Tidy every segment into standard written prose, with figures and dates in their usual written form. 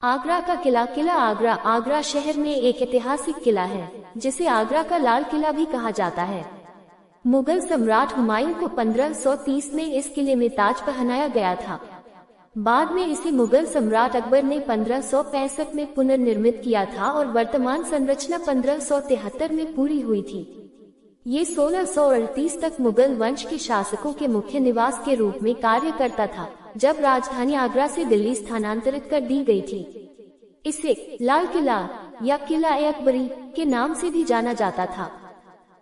आगरा का किला। किला आगरा आगरा शहर में एक ऐतिहासिक किला है जिसे आगरा का लाल किला भी कहा जाता है। मुगल सम्राट हुमायूं को 1530 में इस किले में ताज पहनाया गया था। बाद में इसे मुगल सम्राट अकबर ने 1565 में पुनर्निर्मित किया था और वर्तमान संरचना 1573 में पूरी हुई थी। ये 1638 तक मुगल वंश के शासकों के मुख्य निवास के रूप में कार्य करता था, जब राजधानी आगरा से दिल्ली स्थानांतरित कर दी गई थी। इसे लाल किला या किला-ए-अकबरी के नाम से भी जाना जाता था।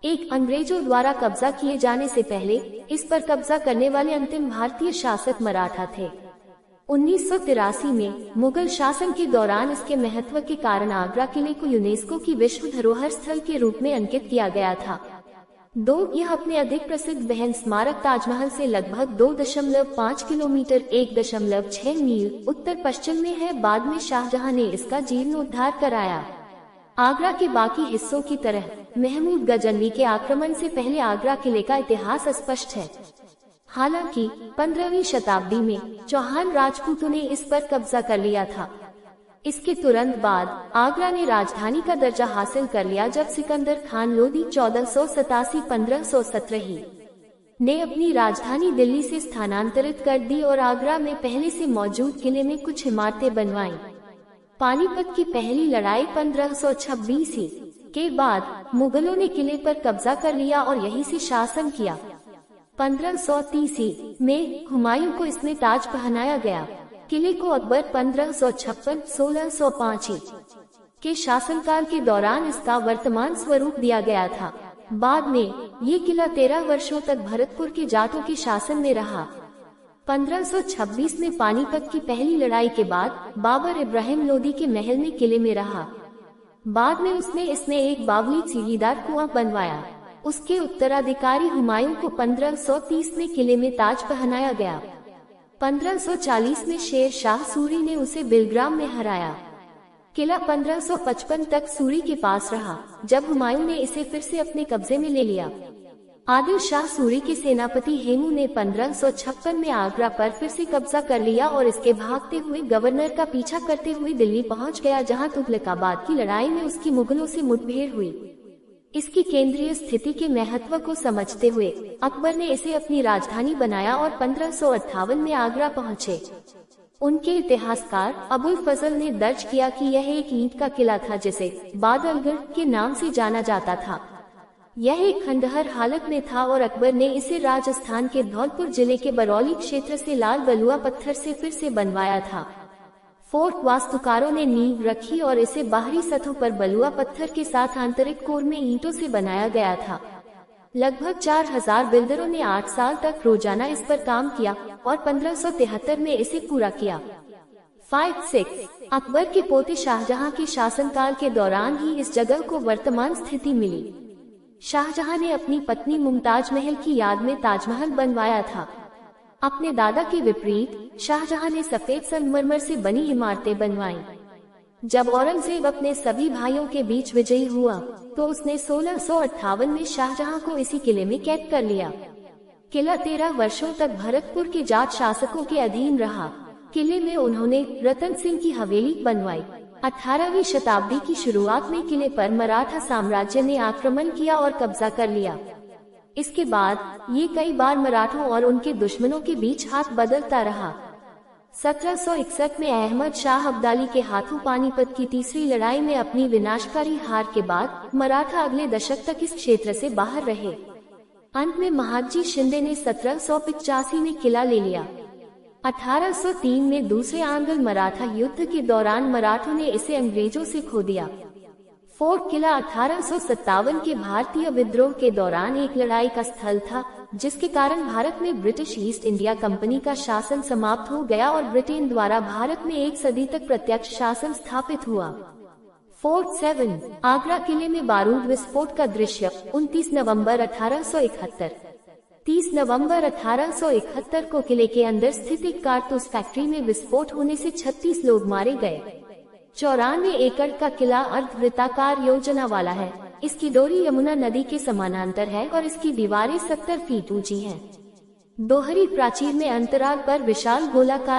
एक अंग्रेजों द्वारा कब्जा किए जाने से पहले इस पर कब्जा करने वाले अंतिम भारतीय शासक मराठा थे। 1983 में मुगल शासन के दौरान इसके महत्व के कारण आगरा किले को यूनेस्को की विश्व धरोहर स्थल के रूप में अंकित किया गया था। यह अपने अधिक प्रसिद्ध बहन स्मारक ताजमहल से लगभग 2.5 किलोमीटर 1.6 मील उत्तर पश्चिम में है। बाद में शाहजहां ने इसका जीर्णोद्धार कराया। आगरा के बाकी हिस्सों की तरह महमूद गजनवी के आक्रमण से पहले आगरा किले का इतिहास अस्पष्ट है। हालांकि 15वीं शताब्दी में चौहान राजपूतों ने इस पर कब्जा कर लिया था। इसके तुरंत बाद आगरा ने राजधानी का दर्जा हासिल कर लिया, जब सिकंदर खान लोदी 1487-1517 ने अपनी राजधानी दिल्ली से स्थानांतरित कर दी और आगरा में पहले से मौजूद किले में कुछ इमारतें बनवाईं। पानीपत की पहली लड़ाई 1526 के बाद मुगलों ने किले पर कब्जा कर लिया और यहीं से शासन किया। 1530 में हुमायूं को इसमें ताज पहनाया गया। किले को अकबर 1556-1605 के शासनकाल के दौरान इसका वर्तमान स्वरूप दिया गया था। बाद में ये किला 13 वर्षों तक भरतपुर के जाटों के शासन में रहा। 1526 में पानीपत की पहली लड़ाई के बाद बाबर इब्राहिम लोदी के महल में किले में रहा। बाद में उसने इसमें एक बावली सीढ़ीदार कुआं बनवाया। उसके उत्तराधिकारी हुमायूं को 1530 में किले में ताज पहनाया गया। 1540 में शेर शाह सूरी ने उसे बिलग्राम में हराया। किला 1555 तक सूरी के पास रहा, जब हुमायूं ने इसे फिर से अपने कब्जे में ले लिया। आदिल शाह सूरी के सेनापति हेमू ने 1556 में आगरा पर फिर से कब्जा कर लिया और इसके भागते हुए गवर्नर का पीछा करते हुए दिल्ली पहुंच गया, जहां तुगलकाबाद की लड़ाई में उसकी मुगलों से मुठभेड़ हुई। इसकी केंद्रीय स्थिति के महत्व को समझते हुए अकबर ने इसे अपनी राजधानी बनाया और 1558 में आगरा पहुंचे। उनके इतिहासकार अबुल फजल ने दर्ज किया कि यह एक ईंट का किला था जिसे बादलगढ़ के नाम से जाना जाता था। यह एक खंडहर हालत में था और अकबर ने इसे राजस्थान के धौलपुर जिले के बरौली क्षेत्र से लाल बलुआ पत्थर से फिर से बनवाया था। फोर्ट वास्तुकारों ने नींव रखी और इसे बाहरी सतहों पर बलुआ पत्थर के साथ आंतरिक कोर में ईंटों से बनाया गया था। लगभग 4000 बिल्डरों ने 8 साल तक रोजाना इस पर काम किया और 1573 में इसे पूरा किया। 5-6 अकबर के पोते शाहजहां के शासनकाल के दौरान ही इस जगह को वर्तमान स्थिति मिली। शाहजहां ने अपनी पत्नी मुमताज महल की याद में ताजमहल बनवाया था। अपने दादा के विपरीत शाहजहां ने सफेद संगमरमर से बनी इमारतें बनवाईं। जब औरंगजेब अपने सभी भाइयों के बीच विजयी हुआ तो उसने 1658 में शाहजहां को इसी किले में कैद कर लिया। किला 13 वर्षों तक भरतपुर के जाट शासकों के अधीन रहा। किले में उन्होंने रतन सिंह की हवेली बनवाई। 18वीं शताब्दी की शुरुआत में किले पर मराठा साम्राज्य ने आक्रमण किया और कब्जा कर लिया। इसके बाद ये कई बार मराठों और उनके दुश्मनों के बीच हाथ बदलता रहा। 1761 में अहमद शाह अब्दाली के हाथों पानीपत की तीसरी लड़ाई में अपनी विनाशकारी हार के बाद मराठा अगले दशक तक इस क्षेत्र से बाहर रहे। अंत में महादजी शिंदे ने 1785 में किला ले लिया। 1803 में दूसरे आंग्ल मराठा युद्ध के दौरान मराठों ने इसे अंग्रेजों से खो दिया। फोर्ट किला 1857 के भारतीय विद्रोह के दौरान एक लड़ाई का स्थल था, जिसके कारण भारत में ब्रिटिश ईस्ट इंडिया कंपनी का शासन समाप्त हो गया और ब्रिटेन द्वारा भारत में एक सदी तक प्रत्यक्ष शासन स्थापित हुआ। फोर्ट 7 आगरा किले में बारूद विस्फोट का दृश्य 29 नवंबर 1871। 30 नवंबर 1871 को किले के अंदर स्थित एक कारतूस फैक्ट्री में विस्फोट होने से 36 लोग मारे गए। 94 एकड़ का किला अर्धवृत्ताकार योजना वाला है। इसकी डोरी यमुना नदी के समानांतर है और इसकी दीवारें 70 फीट ऊंची हैं। दोहरी प्राचीर में अंतराल पर विशाल गोलाकार